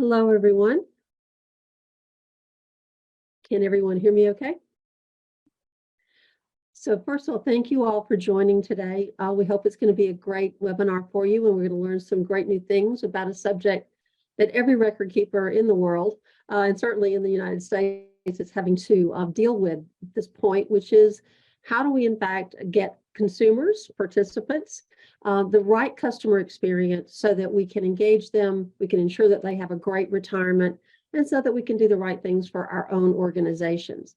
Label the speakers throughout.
Speaker 1: Hello, everyone. Can everyone hear me okay? So first of all, thank you all for joining today. We hope it's going to be a great webinar for you, and we're going to learn some great new things about a subject that every record keeper in the world, and certainly in the United States, is having to deal with at this point, which is how do we in fact get consumers, participants, the right customer experience so that we can engage them, we can ensure that they have a great retirement, and so that we can do the right things for our own organizations.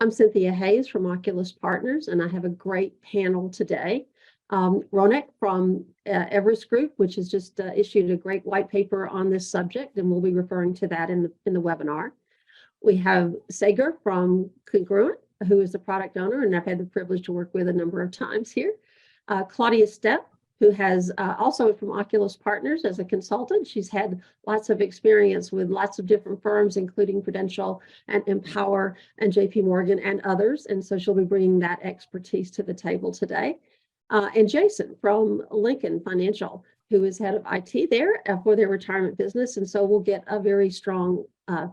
Speaker 1: I'm Cynthia Hayes from Oculus Partners, and I have a great panel today. Ronak from Everest Group, which has just issued a great white paper on this subject, and we'll be referring to that in the webinar. We have Sagar from Congruent, who is the product owner, and I've had the privilege to work with a number of times here. Claudia Stepp, who has also from Oculus Partners as a consultant. She's had lots of experience with lots of different firms, including Prudential and Empower and JP Morgan and others. And so she'll be bringing that expertise to the table today. And Jason from Lincoln Financial, who is head of IT there for their retirement business. And so we'll get a very strong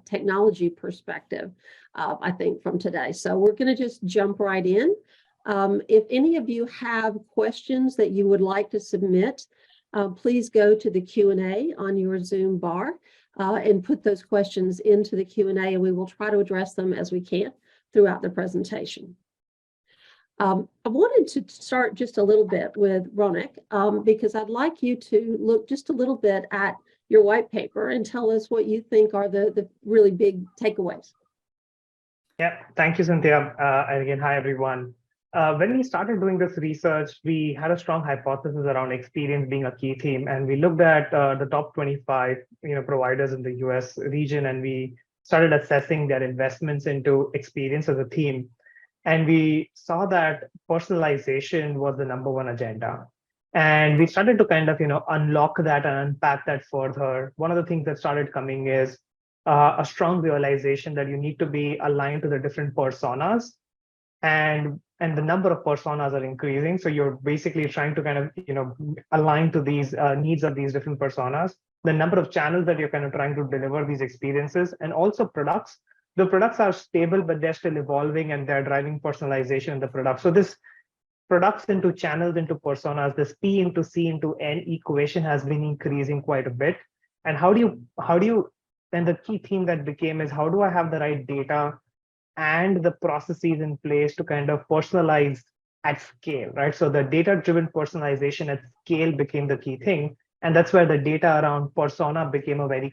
Speaker 1: technology perspective, I think, from today. So we're going to just jump right in. If any of you have questions that you would like to submit, please go to the Q&A on your Zoom bar and put those questions into the Q&A, and we will try to address them as we can throughout the presentation. I wanted to start just a little bit with Ronak because I'd like you to look just a little bit at your white paper and tell us what you think are the really big takeaways.
Speaker 2: Yeah, thank you, Cynthia. And again, hi, everyone. When we started doing this research, we had a strong hypothesis around experience being a key theme, and we looked at the top 25 providers in the US region, and we started assessing their investments into experience as a theme. And we saw that personalization was the #1 agenda. And we started to kind of unlock that and unpack that further. One of the things that started coming is a strong realization that you need to be aligned to the different personas, and the number of personas are increasing. So you're basically trying to kind of align to these needs of these different personas, the number of channels that you're kind of trying to deliver these experiences, and also products. The products are stable, but they're still evolving, and they're driving personalization in the product. So this products into channels into personas, this P into C into N equation has been increasing quite a bit. And how do you then the key theme that became is, how do I have the right data and the processes in place to kind of personalize at scale, right? So the data-driven personalization at scale became the key thing. And that's where the data around persona became a very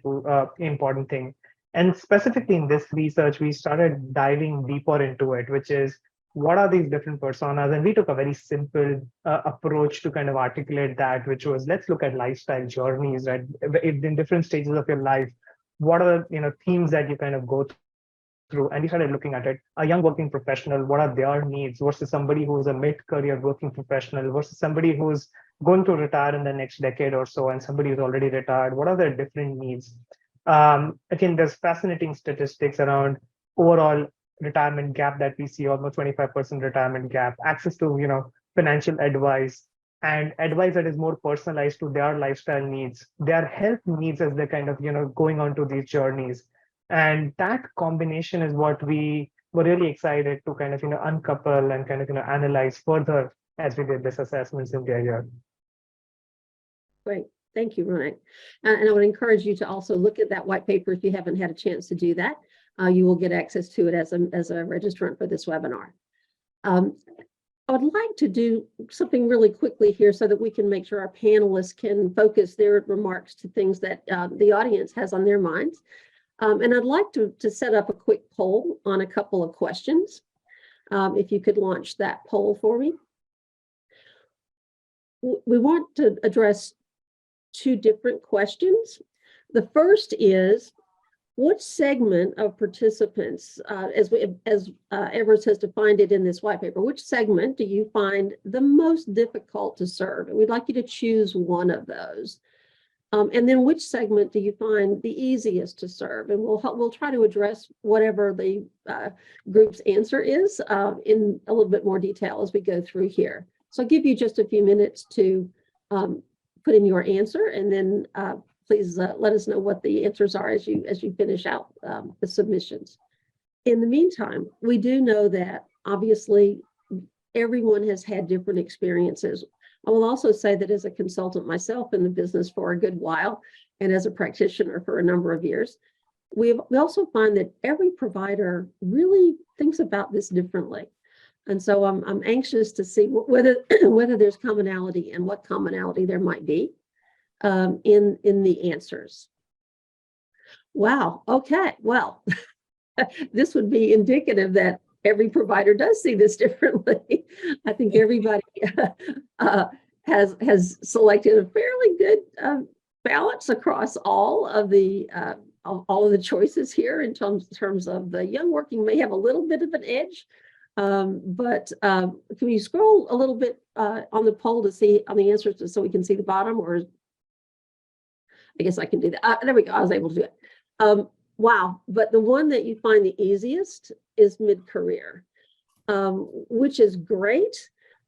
Speaker 2: important thing. And specifically in this research, we started diving deeper into it, which is, what are these different personas? And we took a very simple approach to kind of articulate that, which was, let's look at lifestyle journeys, right? In different stages of your life, what are the themes that you kind of go through? And we started looking at it. A young working professional, what are their needs versus somebody who's a mid-career working professional versus somebody who's going to retire in the next decade or so, and somebody who's already retired. What are their different needs? Again, there's fascinating statistics around overall retirement gap that we see, almost 25% retirement gap, access to financial advice, and advice that is more personalized to their lifestyle needs, their health needs as they're kind of going on to these journeys. And that combination is what we were really excited to kind of uncouple and kind of analyze further as we did this assessments in the area.
Speaker 1: Great. Thank you, Ronak. And I would encourage you to also look at that white paper if you haven't had a chance to do that. You will get access to it as a registrant for this webinar. I would like to do something really quickly here so that we can make sure our panelists can focus their remarks to things that the audience has on their minds. And I'd like to set up a quick poll on a couple of questions. If you could launch that poll for me. We want to address two different questions. The first is, what segment of participants, as Everest has defined it in this white paper, which segment do you find the most difficult to serve? And we'd like you to choose one of those. And then which segment do you find the easiest to serve? And we'll try to address whatever the group's answer is in a little bit more detail as we go through here. So I'll give you just a few minutes to put in your answer, and then please let us know what the answers are as you finish out the submissions. In the meantime, we do know that obviously everyone has had different experiences. I will also say that as a consultant myself in the business for a good while, and as a practitioner for a number of years, we also find that every provider really thinks about this differently. And so I'm anxious to see whether there's commonality and what commonality there might be in the answers. Wow. Okay. Well, this would be indicative that every provider does see this differently. I think everybody has selected a fairly good balance across all of the choices here in terms of the young working may have a little bit of an edge. But can you scroll a little bit on the poll to see on the answers so we can see the bottom, or I guess I can do that. There we go. I was able to do it. Wow. But the one that you find the easiest is mid-career, which is great.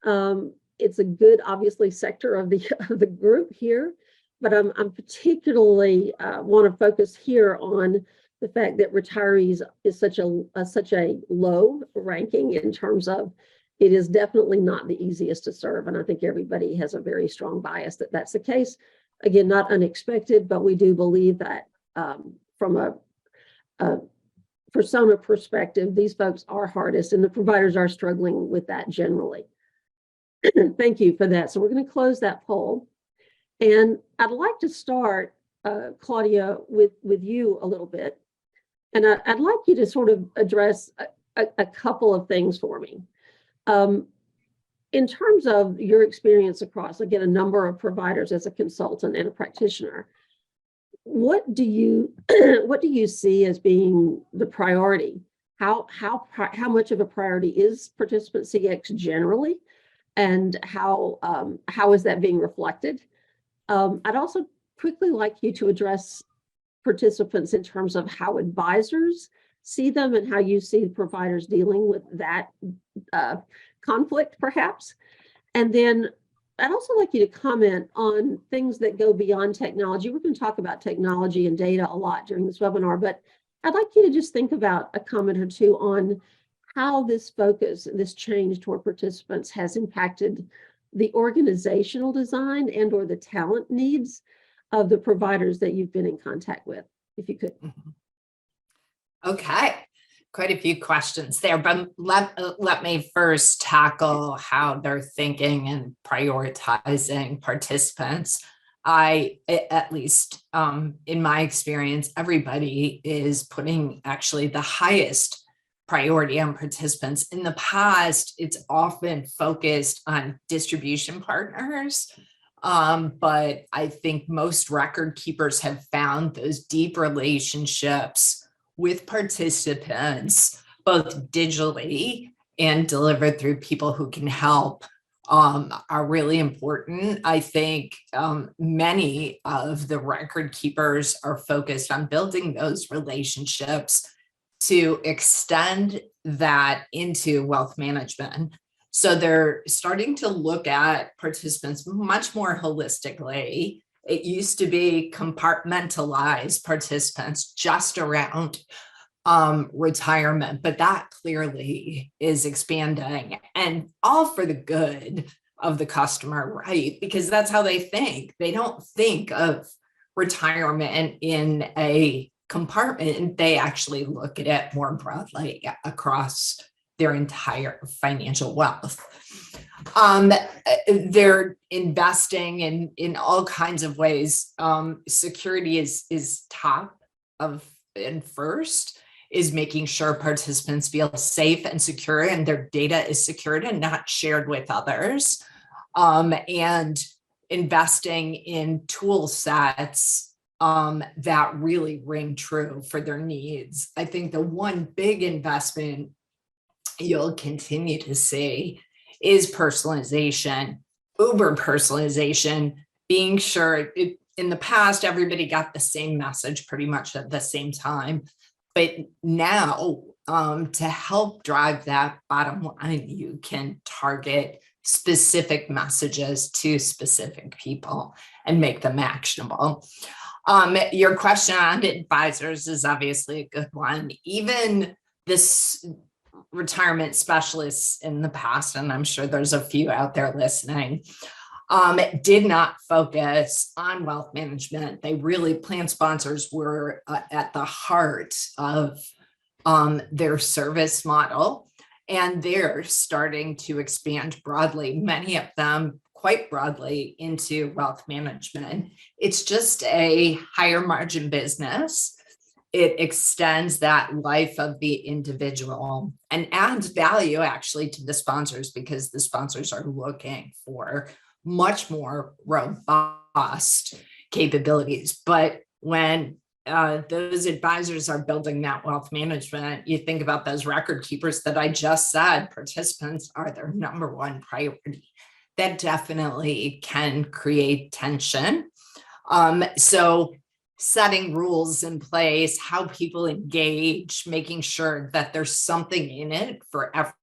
Speaker 1: It's a good, obviously, sector of the group here, but I'm particularly want to focus here on the fact that retirees is such a low ranking in terms of it is definitely not the easiest to serve. And I think everybody has a very strong bias that that's the case. Again, not unexpected, but we do believe that from a persona perspective, these folks are hardest and the providers are struggling with that generally. Thank you for that. So we're going to close that poll. And I'd like to start, Claudia, with you a little bit. And I'd like you to sort of address a couple of things for me. In terms of your experience across, again, a number of providers as a consultant and a practitioner, what do you see as being the priority? How much of a priority is participant CX generally, and how is that being reflected? I'd also quickly like you to address participants in terms of how advisors see them and how you see providers dealing with that conflict, perhaps. And then I'd also like you to comment on things that go beyond technology. We're going to talk about technology and data a lot during this webinar, but I'd like you to just think about a comment or two on how this focus, this change toward participants has impacted the organizational design and or the talent needs of the providers that you've been in contact with, if you could.
Speaker 3: Okay, quite a few questions there, but let me first tackle how they're thinking and prioritizing participants. At least in my experience, everybody is putting actually the highest priority on participants. In the past, it's often focused on distribution partners. But I think most record keepers have found those deep relationships with participants, both digitally and delivered through people who can help, are really important. I think many of the record keepers are focused on building those relationships to extend that into wealth management. So they're starting to look at participants much more holistically. It used to be compartmentalized participants just around retirement, but that clearly is expanding, and all for the good of the customer, right? Because that's how they think. They don't think of retirement in a compartment. They actually look at it more broadly across their entire financial wealth. They're investing in all kinds of ways. Security is top of and first is making sure participants feel safe and secure and their data is secured and not shared with others. And investing in tool sets that really ring true for their needs. I think the one big investment you'll continue to see is personalization, uber personalization, being sure in the past, everybody got the same message pretty much at the same time. But now to help drive that bottom line, you can target specific messages to specific people and make them actionable. Your question on advisors is obviously a good one. Even this retirement specialists in the past, and I'm sure there's a few out there listening, did not focus on wealth management. Plan sponsors were at the heart of their service model, and they're starting to expand broadly, many of them quite broadly, into wealth management. It's just a higher margin business. It extends that life of the individual and adds value actually to the sponsors, because the sponsors are looking for much more robust capabilities. But when those advisors are building that wealth management, you think about those record keepers that I just said, participants are their number one priority. That definitely can create tension. So setting rules in place, how people engage, making sure that there's something in it for everyone.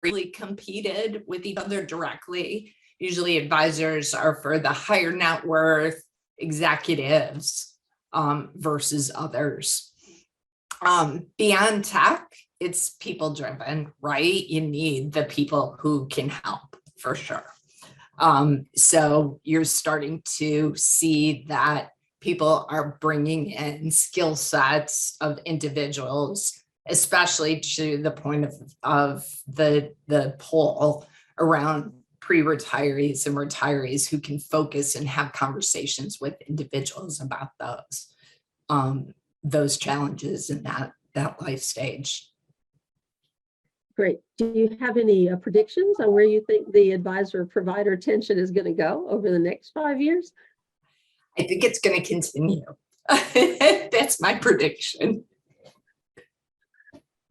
Speaker 3: Really competed with each other directly. Usually advisors are for the higher net worth executives versus others. Beyond tech, it's people driven, right? You need the people who can help for sure. So you're starting to see that people are bringing in skill sets of individuals, especially to the point of the poll around pre-retirees and retirees who can focus and have conversations with individuals about those challenges in that life stage.
Speaker 1: Great. Do you have any predictions on where you think the advisor-provider tension is going to go over the next 5 years?
Speaker 3: I think it's going to continue. That's my prediction.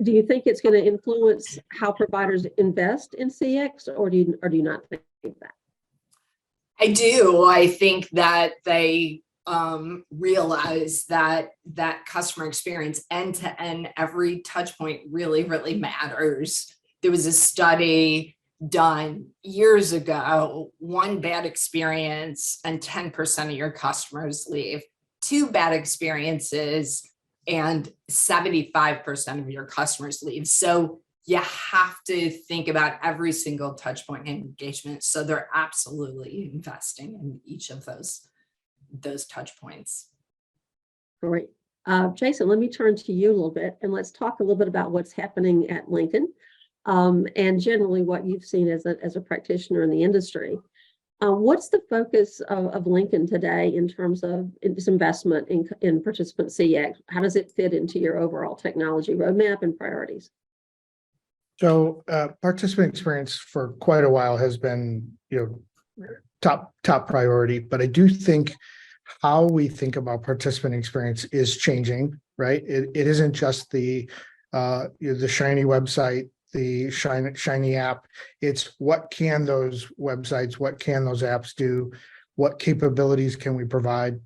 Speaker 1: Do you think it's going to influence how providers invest in CX, or do you not think that?
Speaker 3: I do. I think that they realize that customer experience end to end, every touch point really, really matters. There was a study done years ago, one bad experience and 10% of your customers leave, two bad experiences and 75% of your customers leave. So you have to think about every single touch point and engagement. So they're absolutely investing in each of those touch points.
Speaker 1: Great. Jason, let me turn to you a little bit and let's talk a little bit about what's happening at Lincoln and generally what you've seen as a practitioner in the industry. What's the focus of Lincoln today in terms of its investment in participant CX? How does it fit into your overall technology roadmap and priorities?
Speaker 4: So participant experience for quite a while has been, top priority, but I do think how we think about participant experience is changing, right? It isn't just the shiny website, the shiny app. It's what can those websites, what can those apps do? What capabilities can we provide?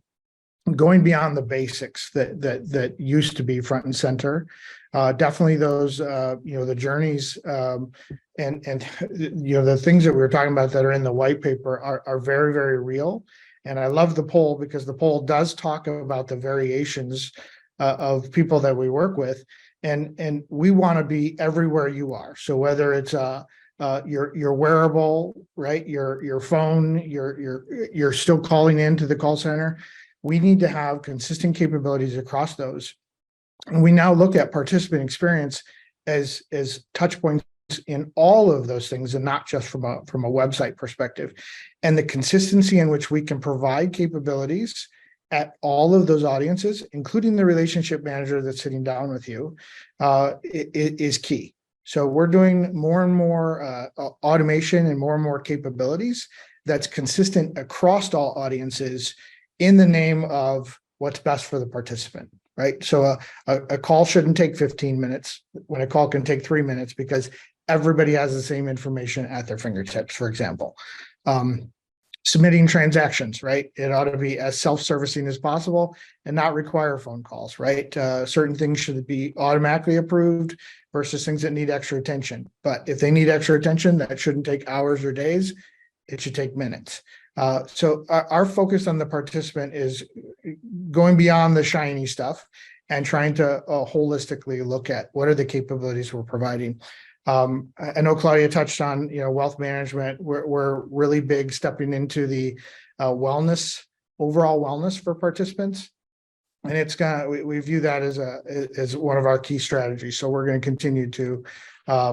Speaker 4: Going beyond the basics that used to be front and center. Definitely those, the journeys and the things that we were talking about that are in the white paper are very, very real. And I love the poll because the poll does talk about the variations of people that we work with. And we want to be everywhere you are. So whether it's your wearable, right, your phone, you're still calling into the call center, we need to have consistent capabilities across those. And we now look at participant experience as touch points in all of those things, and not just from a website perspective. And the consistency in which we can provide capabilities at all of those audiences, including the relationship manager that's sitting down with you, is key. So we're doing more and more automation and more capabilities that's consistent across all audiences in the name of what's best for the participant, right? So a call shouldn't take 15 minutes when a call can take 3 minutes because everybody has the same information at their fingertips, for example. Submitting transactions, right? It ought to be as self-servicing as possible and not require phone calls, right? Certain things should be automatically approved versus things that need extra attention. But if they need extra attention, that shouldn't take hours or days. It should take minutes. So our focus on the participant is going beyond the shiny stuff and trying to holistically look at what are the capabilities we're providing. I know Claudia touched on, wealth management. We're really big stepping into the wellness, overall wellness for participants. And we view that as one of our key strategies. So we're going to continue to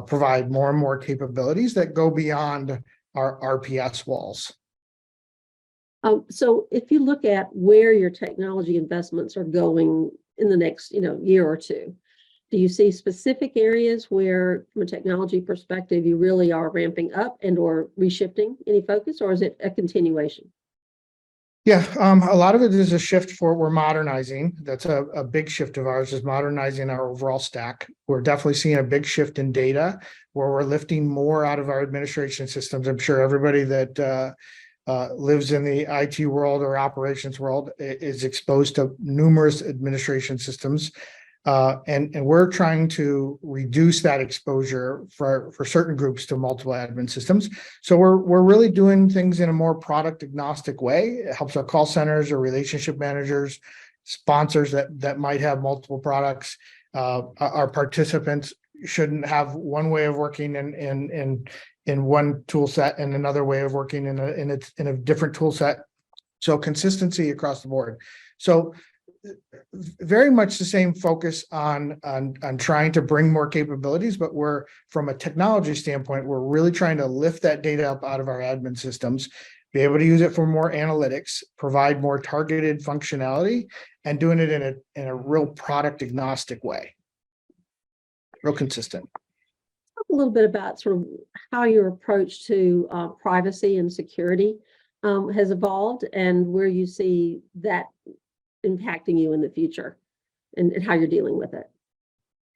Speaker 4: provide more and more capabilities that go beyond our RPS walls.
Speaker 1: So if you look at where your technology investments are going in the next, year or two, do you see specific areas where, from a technology perspective, you really are ramping up and or reshifting any focus, or is it a continuation?
Speaker 4: Yeah, a lot of it is a shift we're modernizing. That's a big shift of ours, is modernizing our overall stack. We're definitely seeing a big shift in data where we're lifting more out of our administration systems. I'm sure everybody that lives in the IT world or operations world is exposed to numerous administration systems. And we're trying to reduce that exposure for certain groups to multiple admin systems. So we're really doing things in a more product agnostic way. It helps our call centers or relationship managers, sponsors that might have multiple products. Our participants shouldn't have one way of working in one tool set and another way of working in a different tool set. So consistency across the board. So very much the same focus on trying to bring more capabilities, but we're, from a technology standpoint, we're really trying to lift that data up out of our admin systems, be able to use it for more analytics, provide more targeted functionality, and doing it in a real product agnostic way, real consistent.
Speaker 1: Talk a little bit about sort of how your approach to privacy and security has evolved, and where you see that impacting you in the future, and how you're dealing with it.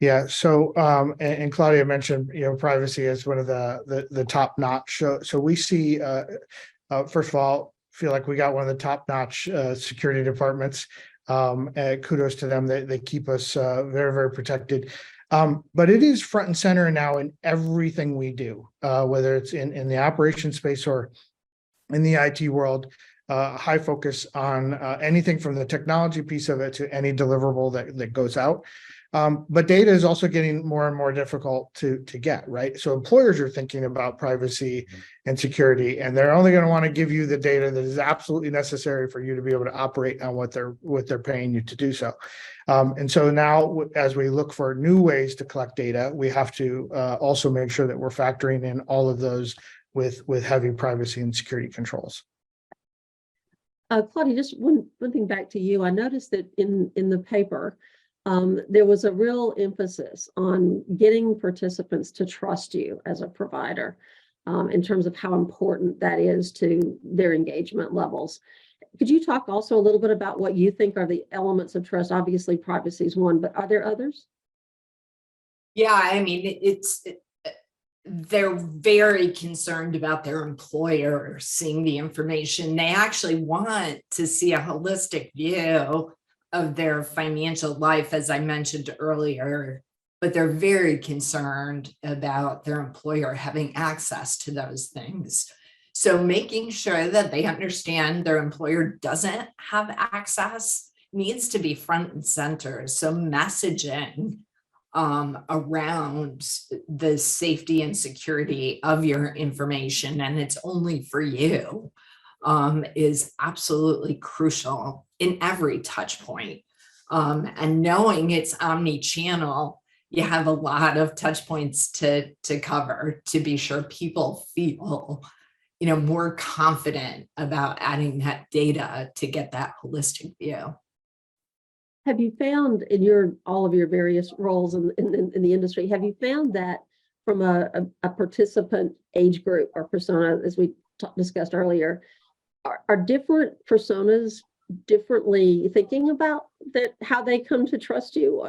Speaker 4: Yeah. So, and Claudia mentioned, privacy as one of the top notch. So we see, first of all, feel like we got one of the top notch security departments. Kudos to them. They keep us very, very protected. But it is front and center now in everything we do, whether it's in the operations space or in the IT world. High focus on anything from the technology piece of it to any deliverable that goes out. But data is also getting more and more difficult to get, right? So employers are thinking about privacy and security, and they're only going to want to give you the data that is absolutely necessary for you to be able to operate on what they're paying you to do so. And so now, as we look for new ways to collect data, we have to also make sure that we're factoring in all of those with heavy privacy and security controls.
Speaker 1: Claudia, just one thing back to you. I noticed that in the paper, there was a real emphasis on getting participants to trust you as a provider, in terms of how important that is to their engagement levels. Could you talk also a little bit about what you think are the elements of trust? Obviously, privacy is one, but are there others?
Speaker 3: Yeah, I mean, they're very concerned about their employer seeing the information. They actually want to see a holistic view of their financial life, as I mentioned earlier, but they're very concerned about their employer having access to those things. So making sure that they understand their employer doesn't have access needs to be front and center. So messaging around the safety and security of your information, and it's only for you, is absolutely crucial in every touch point. And knowing it's omni-channel, you have a lot of touch points to cover to be sure people feel, more confident about adding that data to get that holistic view.
Speaker 1: Have you found in all of your various roles in the industry, have you found that from a participant age group or persona, as we discussed earlier, are different personas differently thinking about that, how they come to trust you?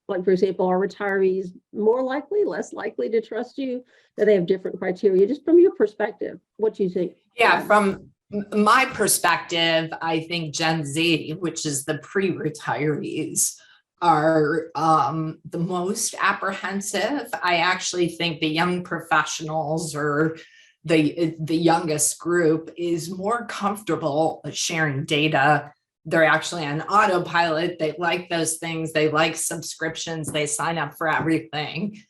Speaker 1: Like, for example, are retirees more likely, less likely to trust you? That they have different criteria? Just from your perspective, what do you think?
Speaker 3: Yeah, from my perspective, I think Gen Z, which is the pre-retirees, are the most apprehensive. I actually think the young professionals are the youngest group is more comfortable sharing data. They're actually on autopilot. They like those things. They like subscriptions. They sign up for everything.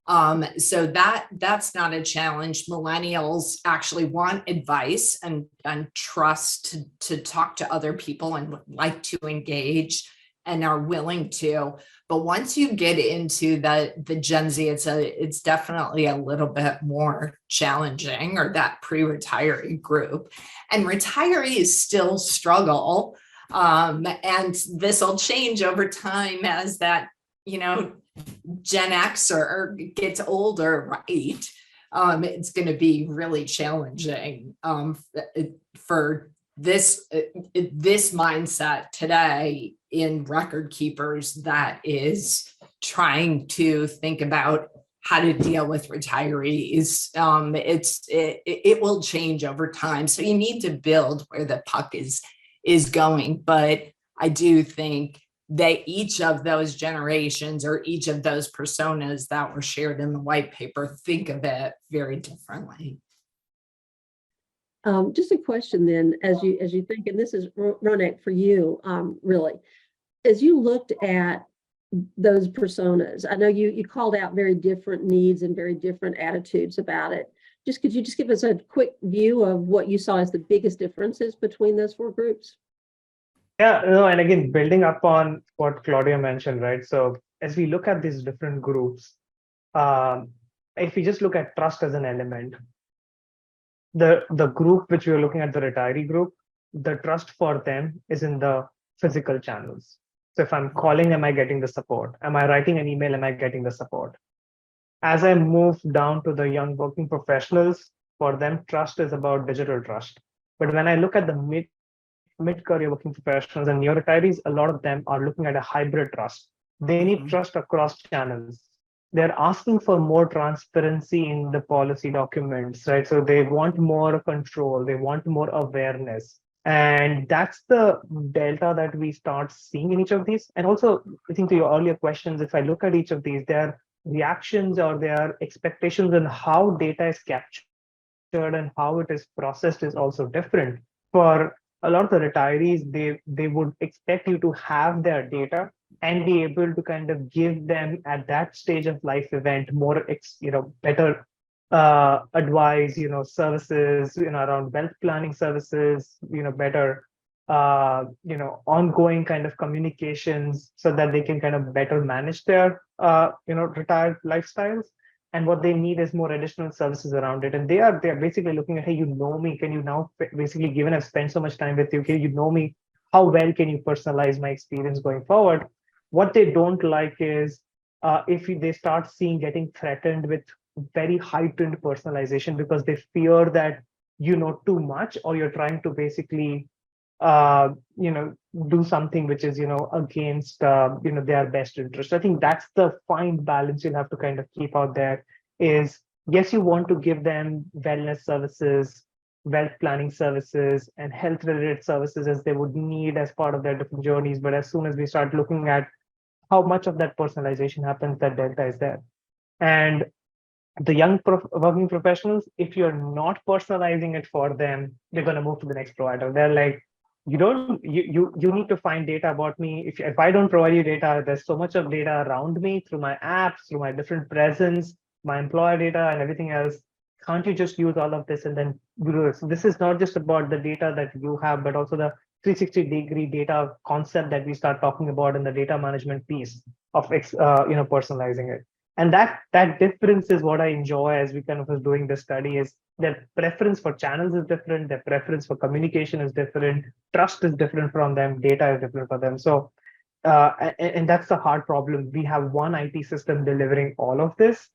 Speaker 3: So that's not a challenge. Millennials actually want advice and trust to talk to other people and like to engage and are willing to. But once you get into the Gen Z, it's definitely a little bit more challenging, or that pre-retiree group. And retirees still struggle. And this will change over time as that, Gen Xer gets older, right? It's going to be really challenging for this mindset today in record keepers that is trying to think about how to deal with retirees. It will change over time, so you need to build where the puck is going. But I do think that each of those generations or each of those personas that were shared in the white paper think of it very differently.
Speaker 1: Just a question then, as you think, and this is Ronak for you, really, as you looked at those personas, I know you called out very different needs and very different attitudes about it. Could you just give us a quick view of what you saw as the biggest differences between those four groups?
Speaker 2: Yeah, no, and again, building up on what Claudia mentioned, right? So as we look at these different groups, if we just look at trust as an element, the group which we are looking at, the retiree group, the trust for them is in the physical channels. So if I'm calling, am I getting the support? Am I writing an email? Am I getting the support? As I move down to the young working professionals, for them, trust is about digital trust. But when I look at the mid-career working professionals and neo retirees, a lot of them are looking at a hybrid trust. They need trust across channels. They're asking for more transparency in the policy documents, right? So they want more control, they want more awareness. And that's the delta that we start seeing in each of these. And also, I think to your earlier questions, if I look at each of these, their reactions or their expectations on how data is captured and how it is processed is also different. For a lot of the retirees, they would expect you to have their data and be able to kind of give them at that stage of life event more, better advice, services, around wealth planning services, better, ongoing kind of communications so that they can kind of better manage their, retired lifestyles. And what they need is more additional services around it. And they're basically looking at, hey, me, can you now basically, given I've spent so much time with you, can you know me? How well can you personalize my experience going forward? What they don't like is if they start getting threatened with very heightened personalization because they fear that you know too much, or you're trying to basically do something which is against their best interest. I think that's the fine balance you'll have to kind of keep out there. Is yes, you want to give them wellness services, wealth planning services, and health related services as they would need as part of their different journeys, but as soon as we start looking at how much of that personalization happens, that delta is there. And the young working professionals, if you're not personalizing it for them, they're going to move to the next provider. They're like, you need to find data about me. If I don't provide you data, there's so much of data around me through my apps, through my different presence, my employer data and everything else. Can't you just use all of this and then do this? This is not just about the data that you have, but also the 360-degree data concept that we start talking about in the data management piece of personalizing it. And that difference is what I enjoy as we kind of was doing this study. Is their preference for channels is different, their preference for communication is different, trust is different from them, data is different for them. So and that's the hard problem. We have one IT system delivering all of this,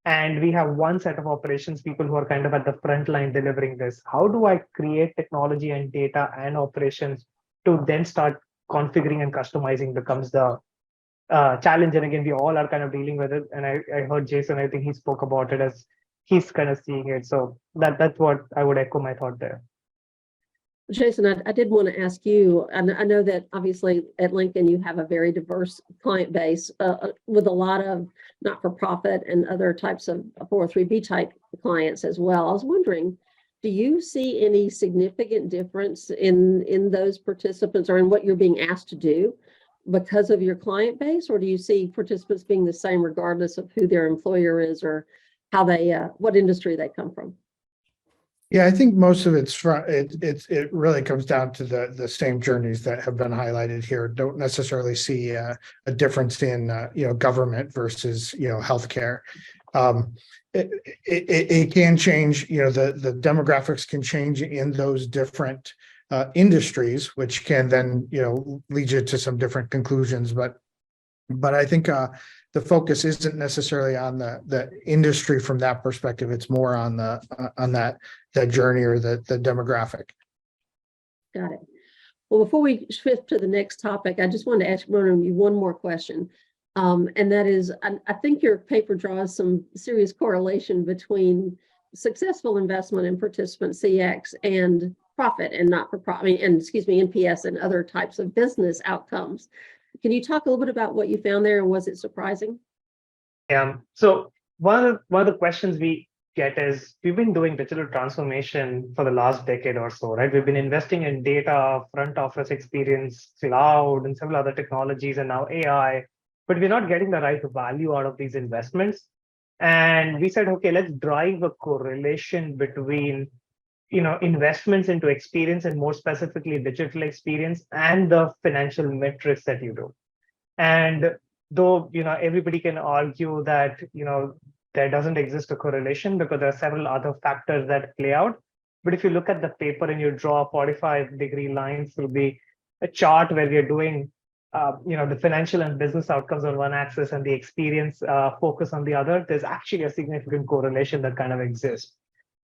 Speaker 2: and we have one set of operations people who are kind of at the front line delivering this. How do I create technology and data and operations to then start configuring and customizing becomes the challenge. And again, we all are kind of dealing with it. And I heard Jason, I think he spoke about it as he's kind of seeing it. So that's what I would echo my thought there.
Speaker 1: Jason, I did want to ask you, and I know that obviously at Lincoln you have a very diverse client base with a lot of not-for-profit and other types of 403(b) type clients as well. I was wondering, do you see any significant difference in those participants or in what you're being asked to do because of your client base, or do you see participants being the same regardless of who their employer is or how they what industry they come from?
Speaker 4: Yeah, I think most of it really comes down to the same journeys that have been highlighted here. Don't necessarily see a difference in government versus healthcare. It can change. The demographics can change in those different industries, which can then lead you to some different conclusions. But I think the focus isn't necessarily on the industry from that perspective. It's more on that journey or the demographic.
Speaker 1: Got it. Well, before we shift to the next topic, I just wanted to ask you one more question. And that is, I think your paper draws some serious correlation between successful investment in participant CX and profit and not-for-profit, NPS and other types of business outcomes. Can you talk a little bit about what you found there, and was it surprising?
Speaker 2: Yeah. So one of the questions we get is, we've been doing digital transformation for the last decade or so, right? We've been investing in data, front office experience, cloud, and several other technologies, and now AI, but we're not getting the right value out of these investments. And we said, okay, let's drive a correlation between investments into experience, and more specifically digital experience, and the financial metrics that you do. And though everybody can argue that there doesn't exist a correlation because there are several other factors that play out, but if you look at the paper and you draw a 45-degree line through a chart where we are doing the financial and business outcomes on one axis and the experience focus on the other, there's actually a significant correlation that kind of exists,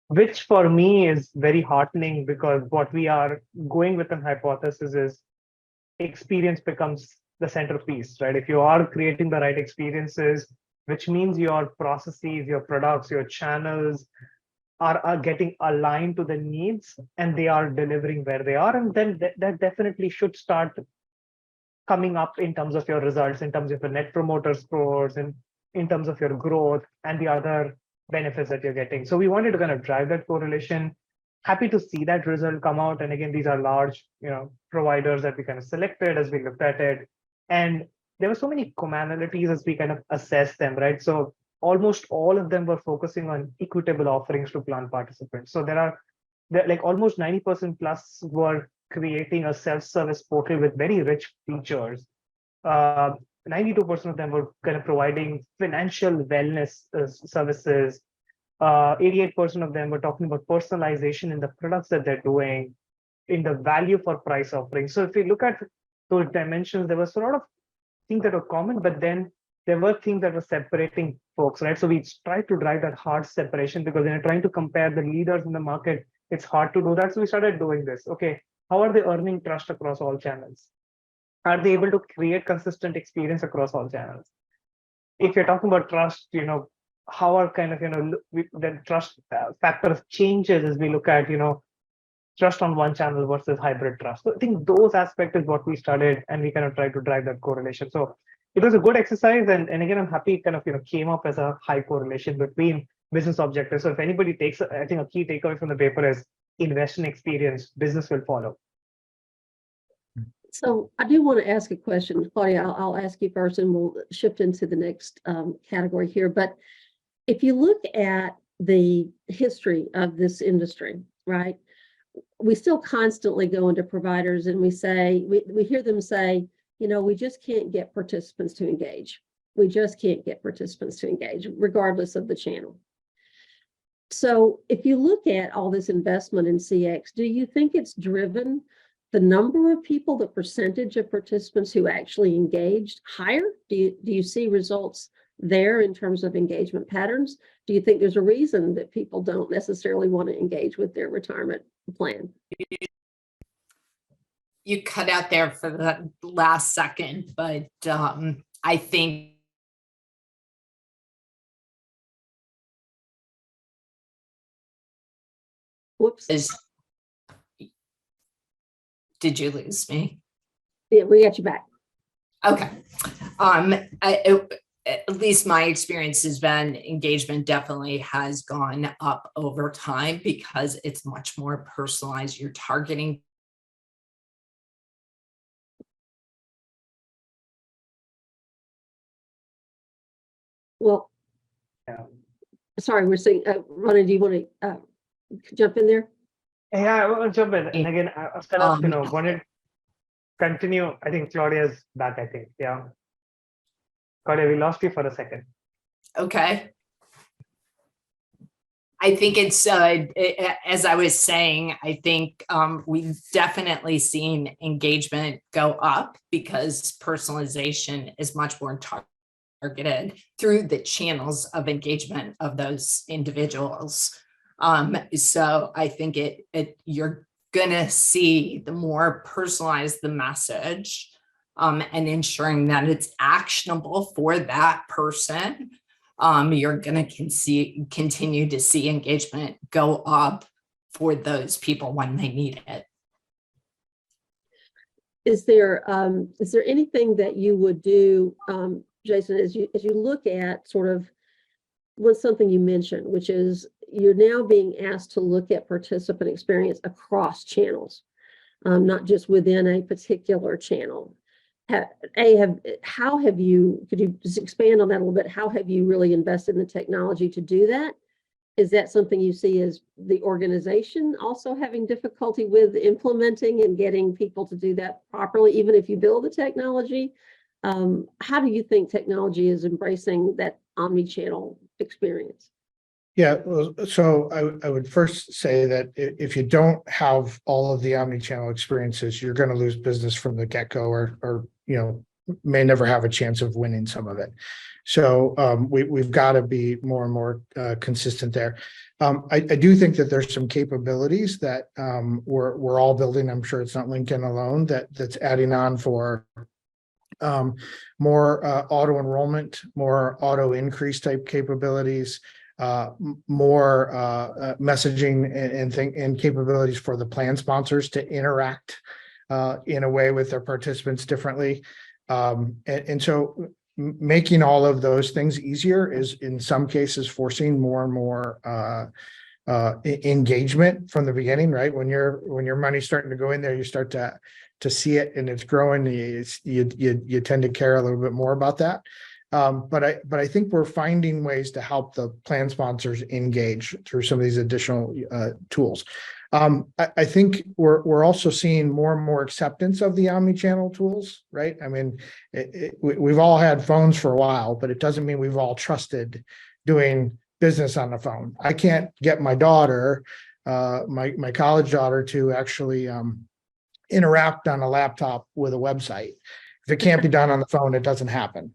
Speaker 2: which for me is very heartening, because what we are going with an hypothesis is experience becomes the centerpiece, right? If you are creating the right experiences, which means your processes, your products, your channels are getting aligned to the needs, and they are delivering where they are, and then that definitely should start coming up in terms of your results, in terms of your net promoter scores, and in terms of your growth and the other benefits that you're getting. So we wanted to kind of drive that correlation. Happy to see that result come out. And again, these are large, providers that we kind of selected as we looked at it. And there were so many commonalities as we kind of assessed them, right? So almost all of them were focusing on equitable offerings to plan participants. So there like almost 90% plus were creating a self-service portal with very rich features. 92% of them were kind of providing financial wellness services. 88% of them were talking about personalization in the products that they're doing, in the value for price offering. So if we look at those dimensions, there was a lot of things that were common, but then there were things that were separating folks, right? So we tried to drive that hard separation, because when you're trying to compare the leaders in the market, it's hard to do that. So we started doing this. Okay, how are they earning trust across all channels? Are they able to create consistent experience across all channels? If you're talking about trust, how are kind of, the trust factor changes as we look at, trust on one channel versus hybrid trust. So I think those aspects is what we started, and we kind of tried to drive that correlation. So it was a good exercise. And again, I'm happy it kind of, came up as a high correlation between business objectives. So if anybody takes, I think a key takeaway from the paper is invest in experience, business will follow.
Speaker 1: So I do want to ask a question, Claudia. I'll ask you first, and we'll shift into the next category here. But if you look at the history of this industry, right, we still constantly go into providers and we hear them say, we just can't get participants to engage. We just can't get participants to engage, regardless of the channel. So if you look at all this investment in CX, do you think it's driven the number of people, the percentage of participants who actually engaged higher? Do you see results there in terms of engagement patterns? Do you think there's a reason that people don't necessarily want to engage with their retirement plan?
Speaker 3: You cut out there for the last second, but I think
Speaker 1: Whoops.
Speaker 3: did you lose me?
Speaker 1: Yeah, we got you back.
Speaker 3: Okay. At least my experience has been engagement definitely has gone up over time because it's much more personalized. You're targeting.
Speaker 1: Well,
Speaker 2: Yeah.
Speaker 1: sorry, we're saying, Ronnie, do you want to jump in there?
Speaker 2: Yeah, I will jump in. And again, I was kind of, wanted to continue. I think Claudia's back, I think. Yeah. Claudia, we lost you for a second.
Speaker 3: Okay. I think it's, as I was saying, I think we've definitely seen engagement go up because personalization is much more targeted through the channels of engagement of those individuals. So I think you're gonna see the more personalized the message and ensuring that it's actionable for that person. You're going to continue to see engagement go up for those people when they need it.
Speaker 1: Is there anything that you would do, Jason, as you look at sort of what's something you mentioned, which is you're now being asked to look at participant experience across channels, not just within a particular channel. How have you, could you just expand on that a little bit? How have you really invested in the technology to do that? Is that something you see as the organization also having difficulty with implementing and getting people to do that properly, even if you build the technology? How do you think technology is embracing that omni-channel experience?
Speaker 4: Yeah, so I would first say that if you don't have all of the omni-channel experiences, you're going to lose business from the get-go, or may never have a chance of winning some of it. So we've got to be more and more consistent there. I do think that there's some capabilities that we're all building. I'm sure it's not Lincoln alone that's adding on for more auto enrollment, more auto increase type capabilities, more messaging and capabilities for the plan sponsors to interact in a way with their participants differently. And so making all of those things easier is in some cases forcing more and more engagement from the beginning, right? When your money's starting to go in there, you start to see it and it's growing. You tend to care a little bit more about that. But I think we're finding ways to help the plan sponsors engage through some of these additional tools. I think we're also seeing more and more acceptance of the omni-channel tools, right? I mean, we've all had phones for a while, but it doesn't mean we've all trusted doing business on the phone. I can't get my daughter, my college daughter, to actually interact on a laptop with a website. If it can't be done on the phone, it doesn't happen.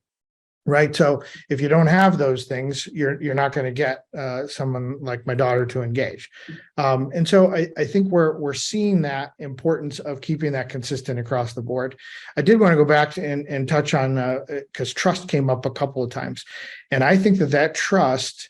Speaker 4: Right. So if you don't have those things, you're not going to get someone like my daughter to engage. And so I think we're seeing that importance of keeping that consistent across the board. I did want to go back and touch on because trust came up a couple of times. And I think that trust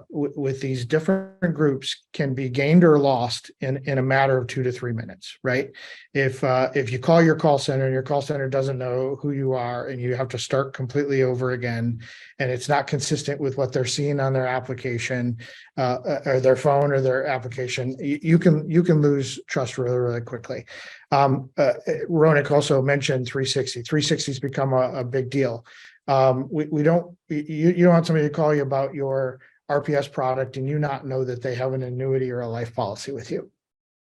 Speaker 4: with these different groups can be gained or lost in a matter of 2 to 3 minutes, right? If you call your call center and your call center doesn't know who you are and you have to start completely over again, and it's not consistent with what they're seeing on their application or their phone or their application, you can lose trust really, really quickly. Ronak also mentioned 360. 360's become a big deal. You don't want somebody to call you about your RPS product and you not know that they have an annuity or a life policy with you,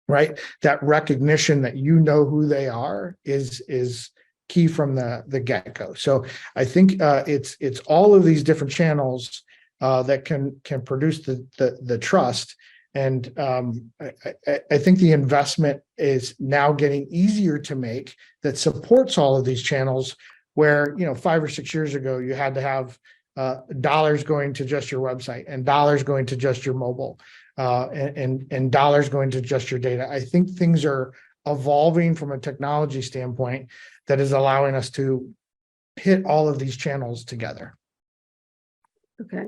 Speaker 4: right? That recognition that you know who they are is key from the get-go. So I think it's all of these different channels that can produce the trust. And I think the investment is now getting easier to make that supports all of these channels, where 5 or 6 years ago you had to have dollars going to just your website and dollars going to just your mobile and dollars going to just your data. I think things are evolving from a technology standpoint that is allowing us to hit all of these channels together.
Speaker 1: Okay.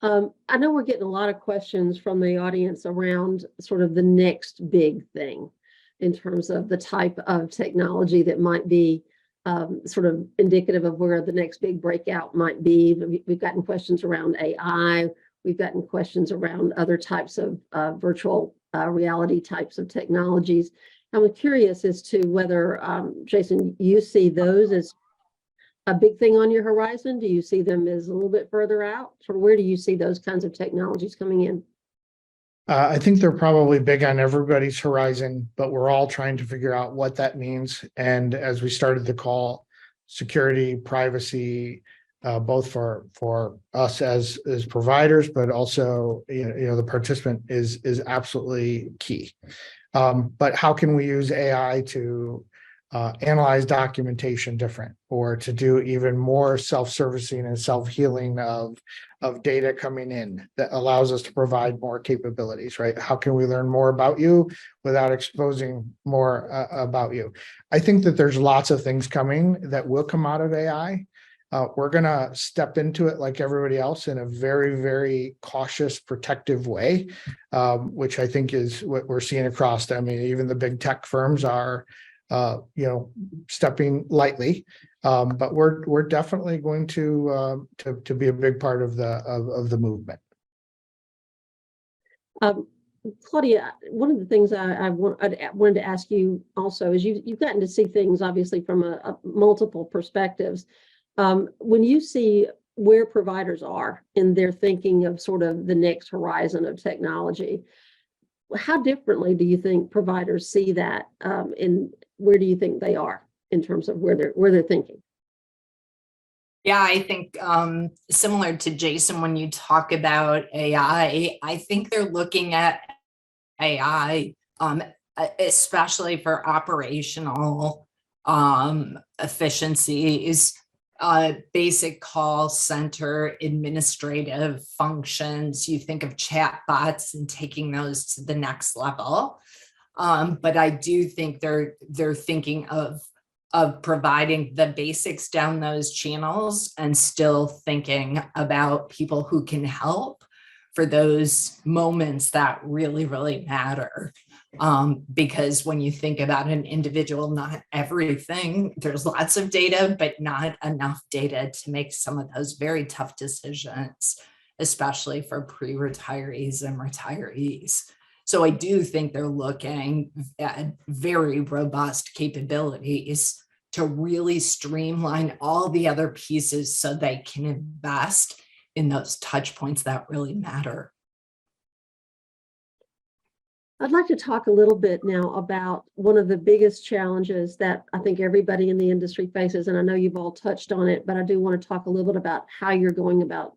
Speaker 1: I know we're getting a lot of questions from the audience around sort of the next big thing. in terms of the type of technology that might be sort of indicative of where the next big breakout might be. We've gotten questions around AI. We've gotten questions around other types of virtual reality types of technologies. I'm curious as to whether, Jason, you see those as a big thing on your horizon? Do you see them as a little bit further out? Or where do you see those kinds of technologies coming in?
Speaker 4: I think they're probably big on everybody's horizon, but we're all trying to figure out what that means. And as we started the call, security, privacy, both for us as providers, but also the participant is absolutely key. But how can we use AI to analyze documentation different, or to do even more self-servicing and self-healing of data coming in that allows us to provide more capabilities, right? How can we learn more about you without exposing more about you? I think that there's lots of things coming that will come out of AI. We're going to step into it like everybody else in a very, very cautious, protective way, which I think is what we're seeing across. I mean, even the big tech firms are stepping lightly, but we're definitely going to be a big part of the movement.
Speaker 1: Claudia, one of the things I wanted to ask you also is you've gotten to see things obviously from a multiple perspectives. When you see where providers are in their thinking of sort of the next horizon of technology, how differently do you think providers see that, and where do you think they are in terms of where they're thinking?
Speaker 3: Yeah, I think similar to Jason, when you talk about AI, I think they're looking at AI, especially for operational efficiencies, basic call center administrative functions. You think of chat bots and taking those to the next level. But I do think they're thinking of providing the basics down those channels and still thinking about people who can help for those moments that really, really matter. Because when you think about an individual, not everything, there's lots of data, but not enough data to make some of those very tough decisions, especially for pre-retirees and retirees. So I do think they're looking at very robust capabilities to really streamline all the other pieces so they can invest in those touch points that really matter.
Speaker 1: I'd like to talk a little bit now about one of the biggest challenges that I think everybody in the industry faces, and I know you've all touched on it, but I do want to talk a little bit about how you're going about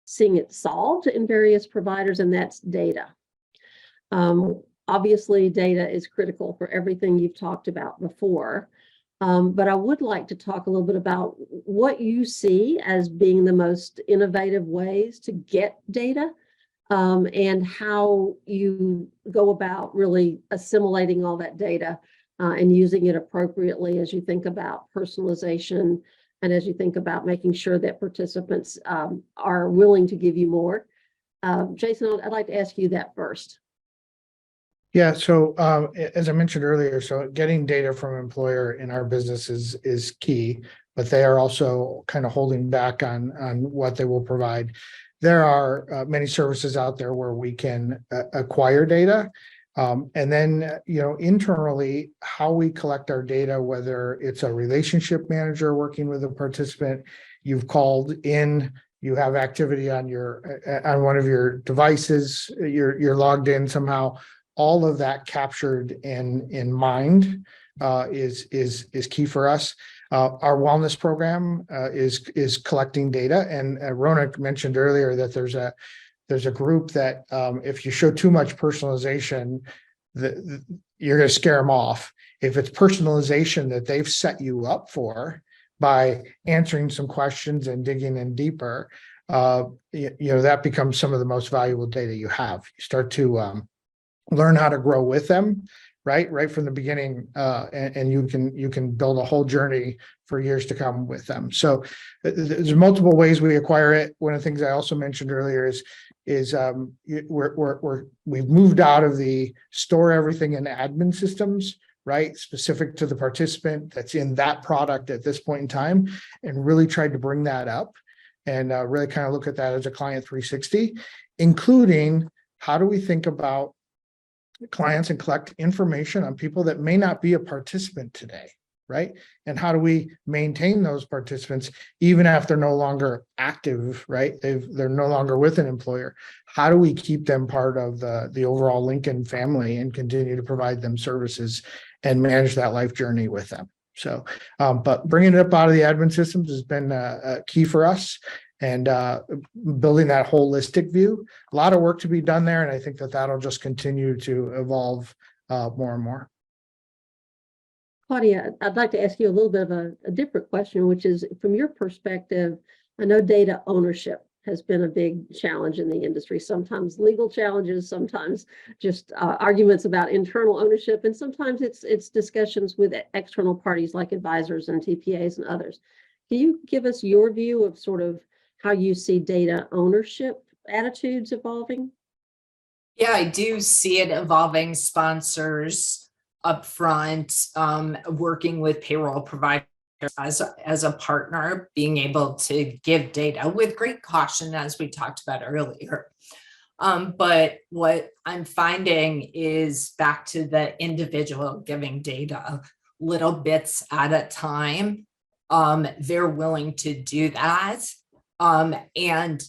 Speaker 1: seeing it solved in various providers, and that's data. Obviously, data is critical for everything you've talked about before, but I would like to talk a little bit about what you see as being the most innovative ways to get data, and how you go about really assimilating all that data and using it appropriately as you think about personalization and as you think about making sure that participants are willing to give you more. Jason, I'd like to ask you that first.
Speaker 4: Yeah, so as I mentioned earlier, so getting data from an employer in our business is key, but they are also kind of holding back on what they will provide. There are many services out there where we can acquire data, and then internally how we collect our data, whether it's a relationship manager working with a participant, you've called in, you have activity on one of your devices, you're logged in somehow. All of that captured in mind is key for us. Our wellness program is collecting data, and Rona mentioned earlier that there's a group that if you show too much personalization, you're going to scare them off. If it's personalization that they've set you up for by answering some questions and digging in deeper, that becomes some of the most valuable data you have. You start to learn how to grow with them, right from the beginning, and you can build a whole journey for years to come with them. So there's multiple ways we acquire it. One of the things I also mentioned earlier is we've moved out of the store everything in admin systems, right, specific to the participant that's in that product at this point in time, and really tried to bring that up and really kind of look at that as a client 360, including how do we think about clients and collect information on people that may not be a participant today, right? And how do we maintain those participants even if they're no longer active, right? They're no longer with an employer. How do we keep them part of the overall Lincoln family and continue to provide them services and manage that life journey with them? So, but bringing it up out of the admin systems has been key for us, and building that holistic view. A lot of work to be done there, and I think that that'll just continue to evolve more and more.
Speaker 1: Claudia, I'd like to ask you a little bit of a different question, which is from your perspective. I know data ownership has been a big challenge in the industry, sometimes legal challenges, sometimes just arguments about internal ownership, and sometimes it's discussions with external parties like advisors and TPAs and others. Can you give us your view of sort of how you see data ownership attitudes evolving?
Speaker 3: Yeah, I do see it evolving. Sponsors upfront, working with payroll providers as a partner, being able to give data with great caution, as we talked about earlier. But what I'm finding is back to the individual giving data, little bits at a time. They're willing to do that. And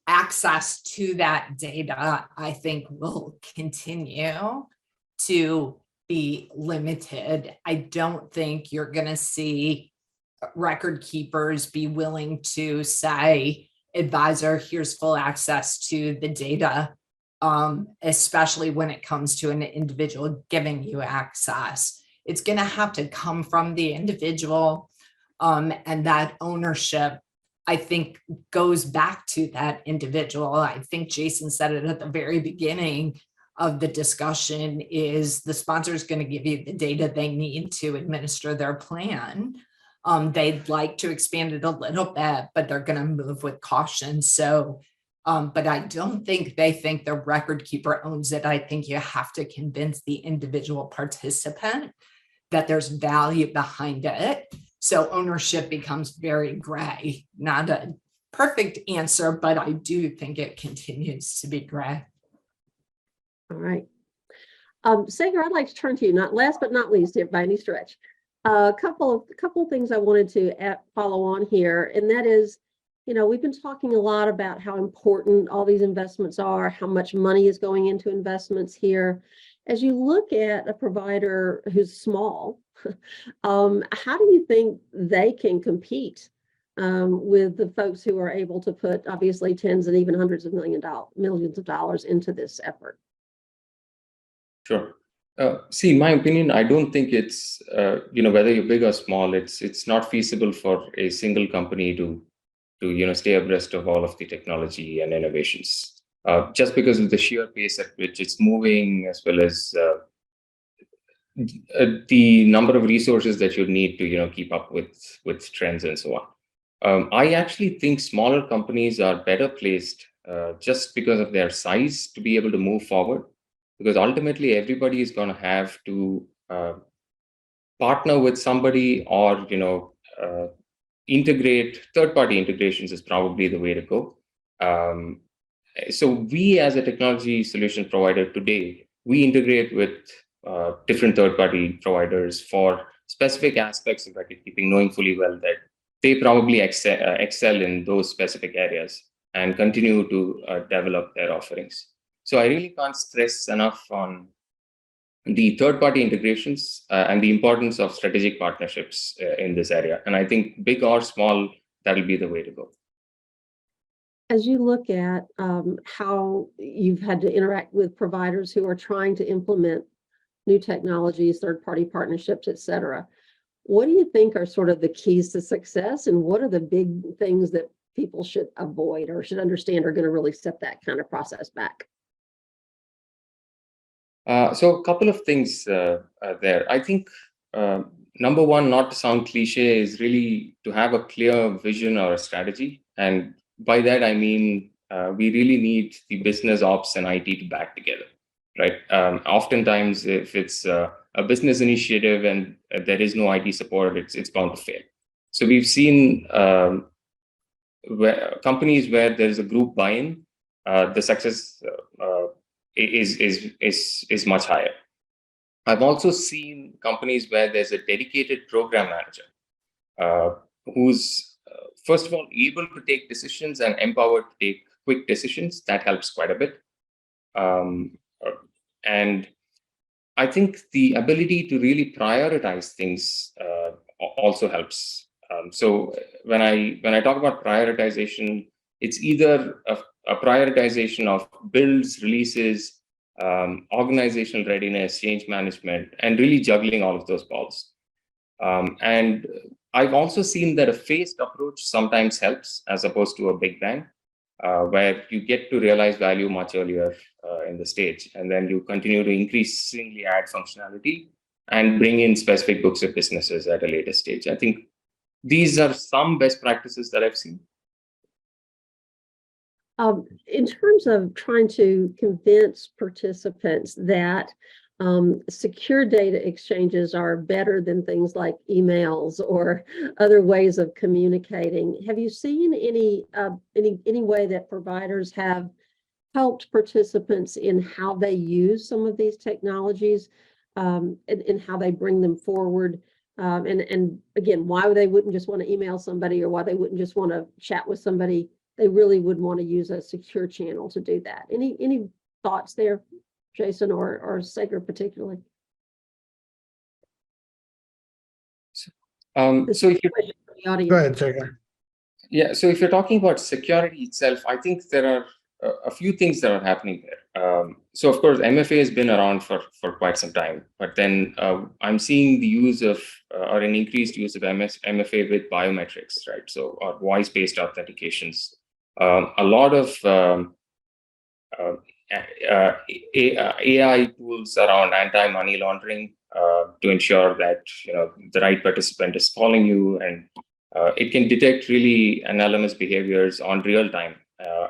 Speaker 3: access to that data, I think, will continue to be limited. I don't think you're going to see record keepers be willing to say, advisor, here's full access to the data, especially when it comes to an individual giving you access. It's going to have to come from the individual, and that ownership, I think, goes back to that individual. I think Jason said it at the very beginning of the discussion, is the sponsor is going to give you the data they need to administer their plan. They'd like to expand it a little bit, but they're going to move with caution. So, but I don't think they think the record keeper owns it. I think you have to convince the individual participant that there's value behind it. So ownership becomes very gray. Not a perfect answer, but I do think it continues to be gray.
Speaker 1: All right. Sagar, I'd like to turn to you, not last but not least here by any stretch. A couple of things I wanted to follow on here, and that is, you know, we've been talking a lot about how important all these investments are, how much money is going into investments here. As you look at a provider who's small, how do you think they can compete with the folks who are able to put obviously tens and even hundreds of millions of dollars into this effort?
Speaker 5: Sure. See, in my opinion, I don't think it's, whether you're big or small, it's not feasible for a single company to stay abreast of all of the technology and innovations, just because of the sheer pace at which it's moving, as well as the number of resources that you need to, keep up with trends and so on. I actually think smaller companies are better placed just because of their size to be able to move forward. Because ultimately, everybody is going to have to partner with somebody, or integrate. Third-party integrations is probably the way to go. So we, as a technology solution provider today, we integrate with different third-party providers for specific aspects of record keeping, knowing fully well that they probably excel in those specific areas and continue to develop their offerings. So I really can't stress enough on the third-party integrations and the importance of strategic partnerships in this area. And I think big or small, that'll be the way to go.
Speaker 1: As you look at how you've had to interact with providers who are trying to implement new technologies, third-party partnerships, et cetera, what do you think are sort of the keys to success, and what are the big things that people should avoid or should understand are going to really set that kind of process back?
Speaker 5: So a couple of things there. I think number one, not to sound cliche, is really to have a clear vision or a strategy. And by that, I mean, we really need the business ops and IT to back together, right? Oftentimes, if it's a business initiative and there is no IT support, it's bound to fail. So we've seen companies where there is a group buy-in, the success is much higher. I've also seen companies where there's a dedicated program manager who's first of all able to take decisions and empowered to take quick decisions. That helps quite a bit. And I think the ability to really prioritize things also helps. So when I talk about prioritization, it's either a prioritization of builds, releases, organizational readiness, change management, and really juggling all of those balls. And I've also seen that a phased approach sometimes helps as opposed to a big bang, where you get to realize value much earlier in the stage, and then you continue to increasingly add functionality and bring in specific books of businesses at a later stage. I think these are some best practices that I've seen.
Speaker 1: In terms of trying to convince participants that secure data exchanges are better than things like emails or other ways of communicating, have you seen any way that providers have helped participants in how they use some of these technologies and how they bring them forward? And again, why they wouldn't just want to email somebody or why they wouldn't just want to chat with somebody. They really would want to use a secure channel to do that. Any thoughts there, Jason or Sagar particularly?
Speaker 5: So if you
Speaker 4: Go ahead, Sagar.
Speaker 5: Yeah, so if you're talking about security itself, I think there are a few things that are happening there. So of course, MFA has been around for quite some time, but then I'm seeing the use of or an increased use of MFA with biometrics, right? So or voice-based authentications. A lot of AI tools around anti-money laundering to ensure that the right participant is calling you, and it can detect really anomalous behaviors on real time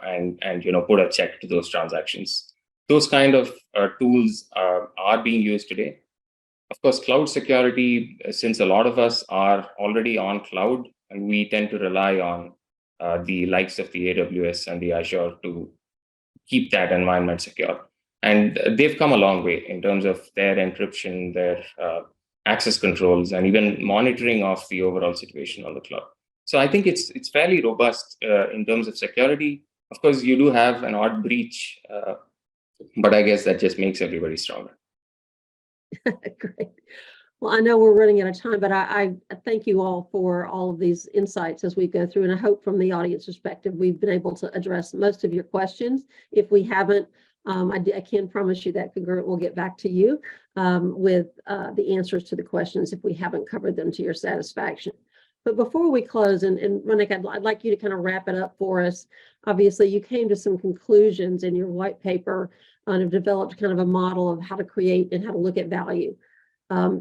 Speaker 5: and put a check to those transactions. Those kind of tools are being used today. Of course, cloud security, since a lot of us are already on cloud, and we tend to rely on the likes of the AWS and the Azure to keep that environment secure. And they've come a long way in terms of their encryption, their access controls, and even monitoring of the overall situation on the cloud. So I think it's fairly robust in terms of security. Of course, you do have an odd breach, but I guess that just makes everybody stronger.
Speaker 1: Great. Well, I know we're running out of time, but I thank you all for all of these insights as we go through. And I hope from the audience perspective, we've been able to address most of your questions. If we haven't, I can promise you that Congruent will get back to you with the answers to the questions if we haven't covered them to your satisfaction. But before we close, and Ronik, I'd like you to kind of wrap it up for us. Obviously, you came to some conclusions in your white paper and have developed kind of a model of how to create and how to look at value.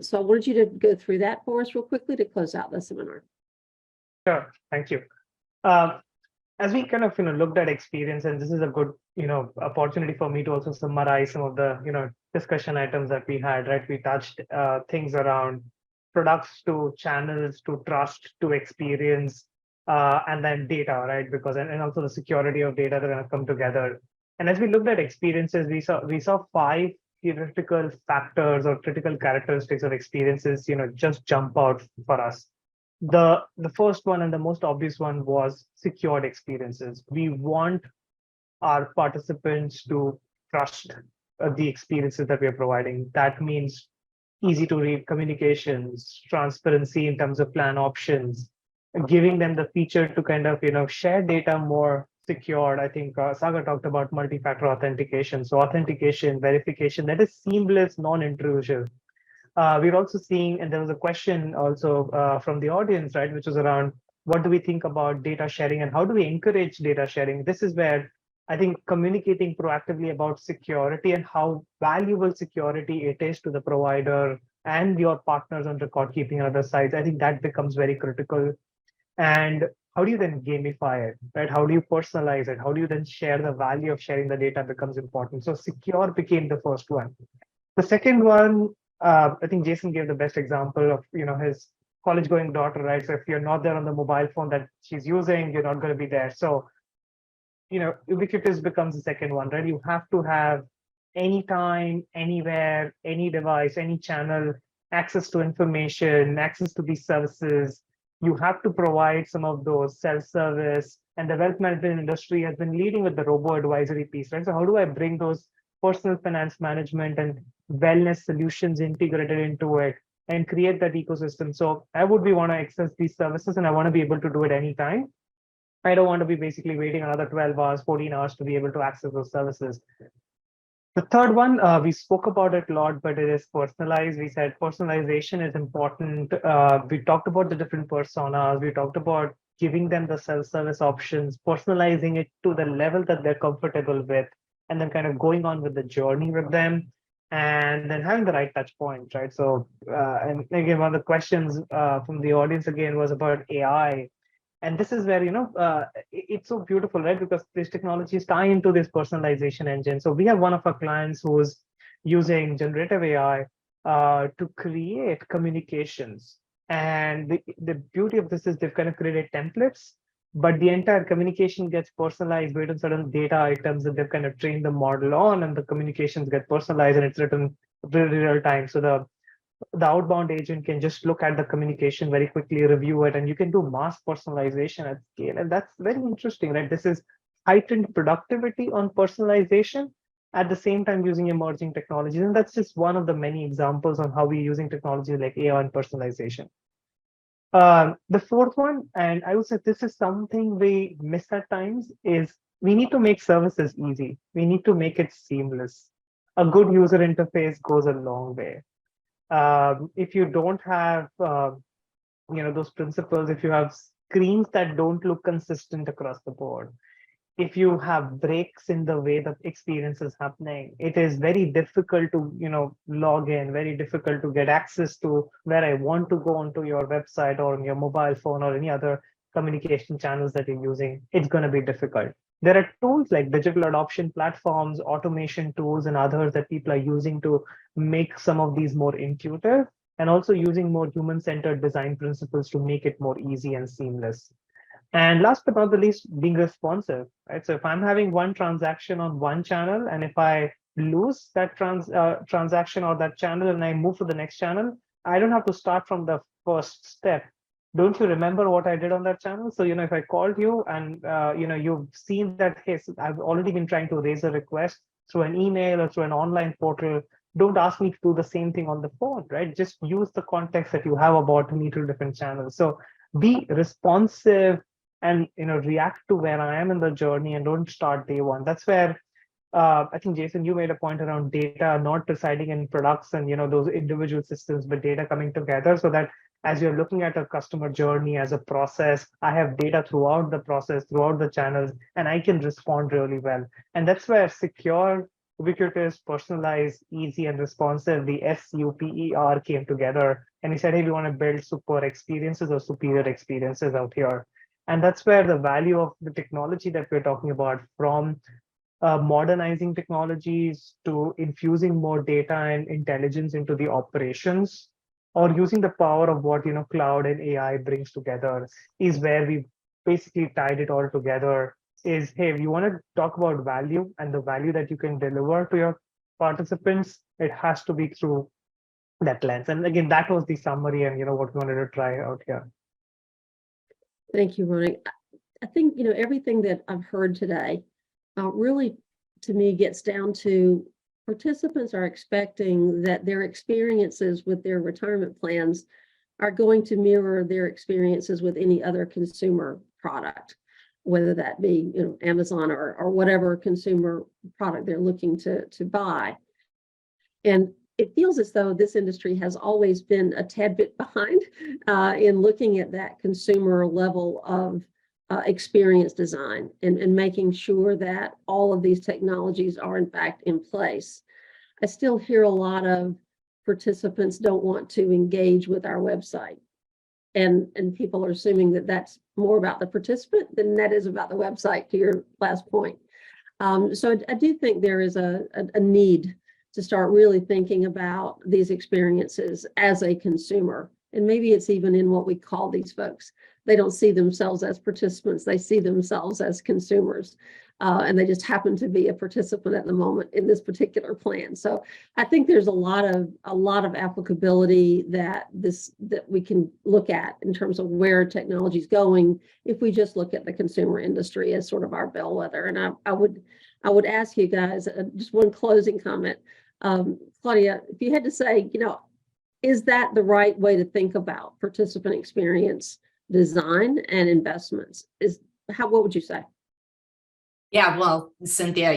Speaker 1: So I wanted you to go through that for us real quickly to close out the seminar.
Speaker 2: Sure, thank you. As we kind of looked at experience, and this is a good opportunity for me to also summarize some of the discussion items that we had. Right, we touched things around products to channels to trust to experience, and then data, right? Because and also the security of data that are going to come together. And as we looked at experiences, we saw 5 theoretical factors or critical characteristics of experiences, just jump out for us. The first one and the most obvious one was secured experiences. We want our participants to trust the experiences that we are providing. That means easy to read communications, transparency in terms of plan options, giving them the feature to kind of share data more secured. I think Sagar talked about multi-factor authentication. So authentication, verification, that is seamless, non-intrusive. We're also seeing, and there was a question also from the audience, right, which was around what do we think about data sharing and how do we encourage data sharing? This is where I think communicating proactively about security and how valuable security it is to the provider and your partners on record keeping on other sides, I think that becomes very critical. And how do you then gamify it, right? How do you personalize it? How do you then share the value of sharing the data becomes important. So secure became the first one. The second one, I think Jason gave the best example of, his college going daughter, right? So if you're not there on the mobile phone that she's using, you're not going to be there. So, ubiquitous becomes the second one, right? You have to have anytime, anywhere, any device, any channel, access to information, access to these services. You have to provide some of those self-service, and the wealth management industry has been leading with the robo-advisory piece, right? So how do I bring those personal finance management and wellness solutions integrated into it and create that ecosystem? So I would want to access these services and I want to be able to do it anytime. I don't want to be basically waiting another 12 hours, 14 hours to be able to access those services. The third one, we spoke about it a lot, but it is personalized. We said personalization is important. We talked about the different personas. We talked about giving them the self-service options, personalizing it to the level that they're comfortable with, and then kind of going on with the journey with them, and then having the right touch points, right? So, and again, one of the questions from the audience again was about AI. And this is where, it's so beautiful, right? Because these technologies tie into this personalization engine. So we have one of our clients who's using generative AI to create communications. And the beauty of this is they've kind of created templates, but the entire communication gets personalized based on certain data items that they've kind of trained the model on, and the communications get personalized and it's written real time. So the outbound agent can just look at the communication very quickly, review it, and you can do mass personalization at scale. And that's very interesting, right? This is heightened productivity on personalization at the same time using emerging technologies. And that's just one of the many examples on how we're using technology like AI and personalization. The fourth one, and I would say this is something we miss at times, is we need to make services easy. We need to make it seamless. A good user interface goes a long way. If you don't have, those principles, if you have screens that don't look consistent across the board, if you have breaks in the way the experience is happening, it is very difficult to, log in, very difficult to get access to where I want to go onto your website or on your mobile phone or any other communication channels that you're using. It's going to be difficult. There are tools like digital adoption platforms, automation tools, and others that people are using to make some of these more intuitive, and also using more human-centered design principles to make it more easy and seamless. And last but not the least, being responsive, right? So if I'm having one transaction on one channel, and if I lose that transaction or that channel and I move to the next channel, I don't have to start from the first step. Don't you remember what I did on that channel? So, if I called you and, you've seen that, hey, I've already been trying to raise a request through an email or through an online portal. Don't ask me to do the same thing on the phone, right? Just use the context that you have about me through different channels. So be responsive and, react to where I am in the journey, and don't start day one. That's where I think, Jason, you made a point around data not residing in products and, those individual systems, but data coming together so that as you're looking at a customer journey as a process, I have data throughout the process, throughout the channels, and I can respond really well. And that's where secure, ubiquitous, personalized, easy, and responsive, the SUPER came together. And we said, hey, we want to build super experiences or superior experiences out here. And that's where the value of the technology that we're talking about, from modernizing technologies to infusing more data and intelligence into the operations, or using the power of what cloud and AI brings together, is where we basically tied it all together. Is, hey, if you want to talk about value and the value that you can deliver to your participants, it has to be through that lens. And again, that was the summary and what we wanted to try out here.
Speaker 1: Thank you, Ronnie. I think everything that I've heard today really, to me, gets down to participants are expecting that their experiences with their retirement plans are going to mirror their experiences with any other consumer product, whether that be Amazon or whatever consumer product they're looking to buy. And it feels as though this industry has always been a tad bit behind in looking at that consumer level of experience design and making sure that all of these technologies are in fact in place. I still hear a lot of participants don't want to engage with our website. And people are assuming that that's more about the participant than that is about the website, to your last point. So I do think there is a need to start really thinking about these experiences as a consumer. And maybe it's even in what we call these folks. They don't see themselves as participants, they see themselves as consumers. And they just happen to be a participant at the moment in this particular plan. So I think there's a lot of applicability that we can look at in terms of where technology is going if we just look at the consumer industry as sort of our bellwether. And I would ask you guys just one closing comment. Claudia, if you had to say, is that the right way to think about participant experience design and investments? What would you say?
Speaker 3: Yeah, well, Cynthia,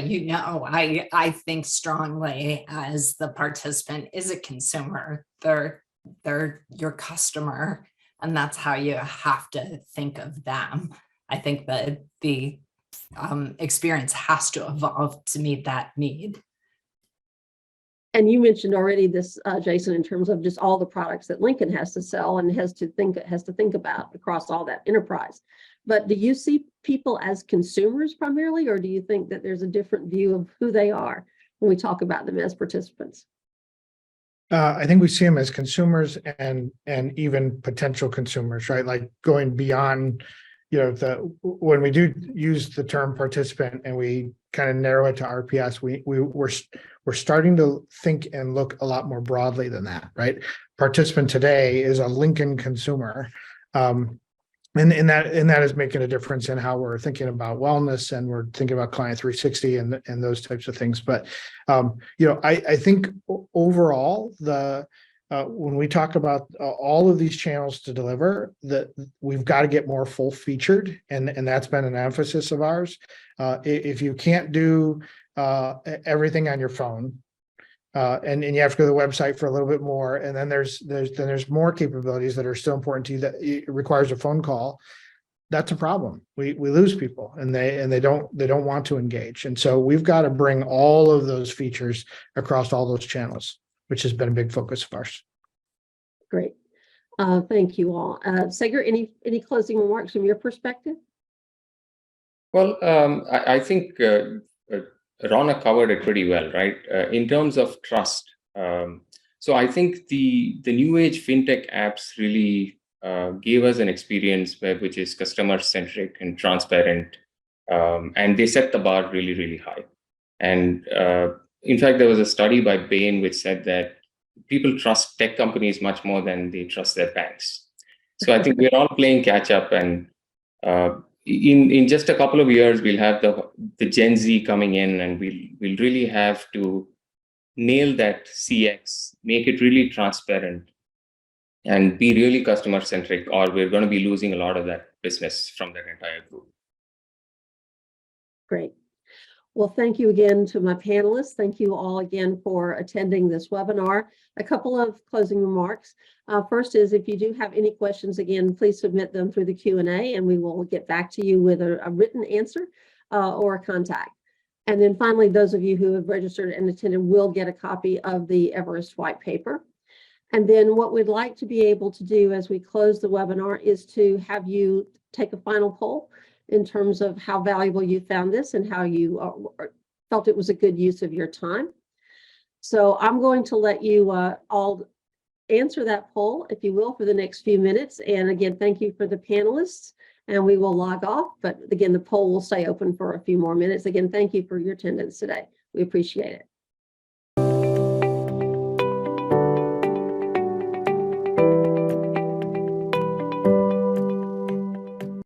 Speaker 3: I think strongly as the participant is a consumer. They're your customer, and that's how you have to think of them. I think that the experience has to evolve to meet that need.
Speaker 1: And you mentioned already this, Jason, in terms of just all the products that Lincoln has to sell and has to think about across all that enterprise. But do you see people as consumers primarily, or do you think that there's a different view of who they are when we talk about them as participants?
Speaker 4: I think we see them as consumers and even potential consumers, right? Like going beyond, when we do use the term participant and we kind of narrow it to RPS, we're starting to think and look a lot more broadly than that, right? Participant today is a Lincoln consumer. And that is making a difference in how we're thinking about wellness, and we're thinking about Client 360 and those types of things. But I think overall when we talk about all of these channels to deliver, that we've got to get more full featured, and that's been an emphasis of ours. If you can't do everything on your phone, and you have to go to the website for a little bit more, and then there's more capabilities that are still important to you that it requires a phone call. That's a problem. We lose people, and they don't want to engage. And so we've got to bring all of those features across all those channels, which has been a big focus of ours.
Speaker 1: Great. Thank you all. Sagar, any closing remarks from your perspective?
Speaker 5: Well, I think Rana covered it pretty well, right? In terms of trust. So I think the new age fintech apps really gave us an experience which is customer centric and transparent, and they set the bar really, really high. And in fact, there was a study by Bain which said that people trust tech companies much more than they trust their banks. So I think we're all playing catch up, and in just a couple of years, we'll have the Gen Z coming in, and we'll really have to nail that CX, make it really transparent, and be really customer centric, or we're going to be losing a lot of that business from that entire group.
Speaker 1: Great. Well, thank you again to my panelists. Thank you all again for attending this webinar. A couple of closing remarks. First is, if you do have any questions, again, please submit them through the Q&A, and we will get back to you with a written answer or a contact. And then finally, those of you who have registered and attended will get a copy of the Everest white paper. And then what we'd like to be able to do as we close the webinar is to have you take a final poll in terms of how valuable you found this and how you felt it was a good use of your time. So I'm going to let you all answer that poll, if you will, for the next few minutes. And again, thank you for the panelists, and we will log off. But again, the poll will stay open for a few more minutes. Again, thank you for your attendance today. We appreciate it.